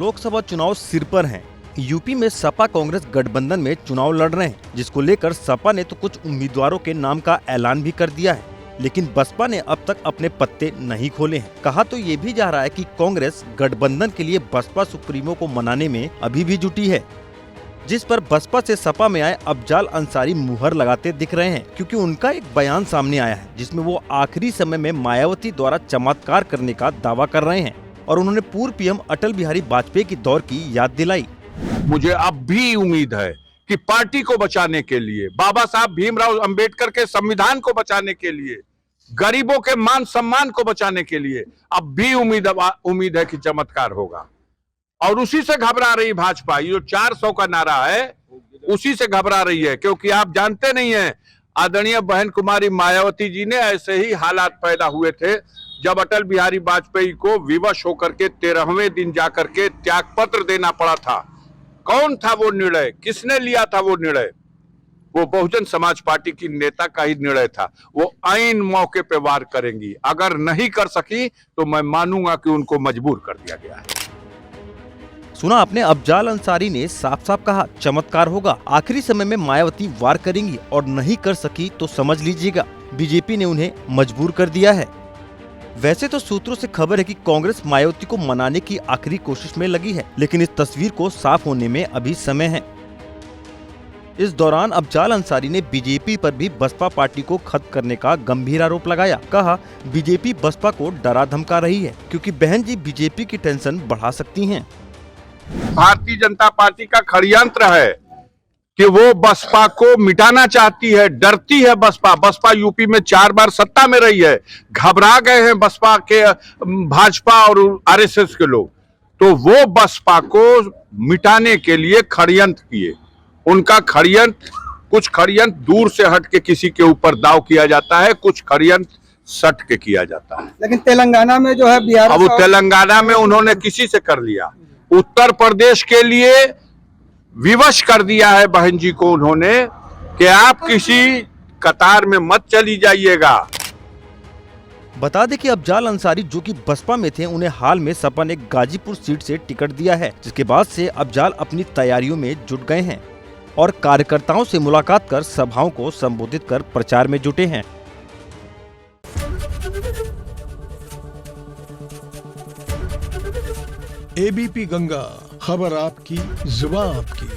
लोकसभा चुनाव सिर पर हैं। यूपी में सपा कांग्रेस गठबंधन में चुनाव लड़ रहे हैं, जिसको लेकर सपा ने तो कुछ उम्मीदवारों के नाम का ऐलान भी कर दिया है, लेकिन बसपा ने अब तक अपने पत्ते नहीं खोले हैं। कहा तो ये भी जा रहा है कि कांग्रेस गठबंधन के लिए बसपा सुप्रीमो को मनाने में अभी भी जुटी है, जिस पर बसपा से सपा में आए अफजाल अंसारी मुहर लगाते दिख रहे हैं, क्योंकि उनका एक बयान सामने आया है जिसमें वो आखिरी समय में मायावती द्वारा चमत्कार करने का दावा कर रहे हैं और उन्होंने पूर्व पीएम अटल बिहारी वाजपेयी के दौर की याद दिलाई। मुझे अब भी उम्मीद है कि पार्टी को बचाने के लिए, बाबा साहब भीमराव अंबेडकर के संविधान को बचाने के लिए, गरीबों के मान सम्मान को बचाने के लिए अब भी उम्मीद है कि चमत्कार होगा। और उसी से घबरा रही भाजपा, ये जो 400 का नारा है उसी से घबरा रही है, क्योंकि आप जानते नहीं है, आदरणीय बहन कुमारी मायावती जी ने ऐसे ही हालात पैदा हुए थे जब अटल बिहारी वाजपेयी को विवश होकर के 13वें दिन जाकर के त्यागपत्र देना पड़ा था। कौन था वो निर्णय, किसने लिया था वो निर्णय? वो बहुजन समाज पार्टी की नेता का ही निर्णय था। वो ऐन मौके पे वार करेंगी, अगर नहीं कर सकी तो मैं मानूंगा कि उनको मजबूर कर दिया गया है। सुना आपने, अफजाल अंसारी ने साफ साफ कहा चमत्कार होगा, आखिरी समय में मायावती वार करेंगी और नहीं कर सकी तो समझ लीजिएगा बीजेपी ने उन्हें मजबूर कर दिया है। वैसे तो सूत्रों से खबर है कि कांग्रेस मायावती को मनाने की आखिरी कोशिश में लगी है, लेकिन इस तस्वीर को साफ होने में अभी समय है। इस दौरान अफजाल अंसारी ने बीजेपी पर भी बसपा पार्टी को खत्म करने का गंभीर आरोप लगाया। कहा बीजेपी बसपा को डरा धमका रही है, क्योंकि बहन जी बीजेपी की टेंशन बढ़ा सकती हैं। भारतीय जनता पार्टी का षड्यंत्र है कि वो बसपा को मिटाना चाहती है, डरती है बसपा। बसपा यूपी में 4 बार सत्ता में रही है, घबरा गए हैं बसपा के, भाजपा और आरएसएस के लोग, तो वो बसपा को मिटाने के लिए षड्यंत्र किए। उनका षड्यंत्र, कुछ षड्यंत्र दूर से हट के किसी के ऊपर दाव किया जाता है, कुछ षड्यंत्र सट के किया जाता है। लेकिन तेलंगाना में जो है बिहार, अब तेलंगाना में उन्होंने किसी से कर लिया, उत्तर प्रदेश के लिए विवश कर दिया है बहन जी को उन्होंने कि आप किसी कतार में मत चली जाइएगा। बता दें कि अफजाल अंसारी जो कि बसपा में थे, उन्हें हाल में सपा ने गाजीपुर सीट से टिकट दिया है, जिसके बाद से अफजाल अपनी तैयारियों में जुट गए हैं और कार्यकर्ताओं से मुलाकात कर सभाओं को संबोधित कर प्रचार में जुटे हैं। एबीपी गंगा, खबर आपकी, जुबान आपकी।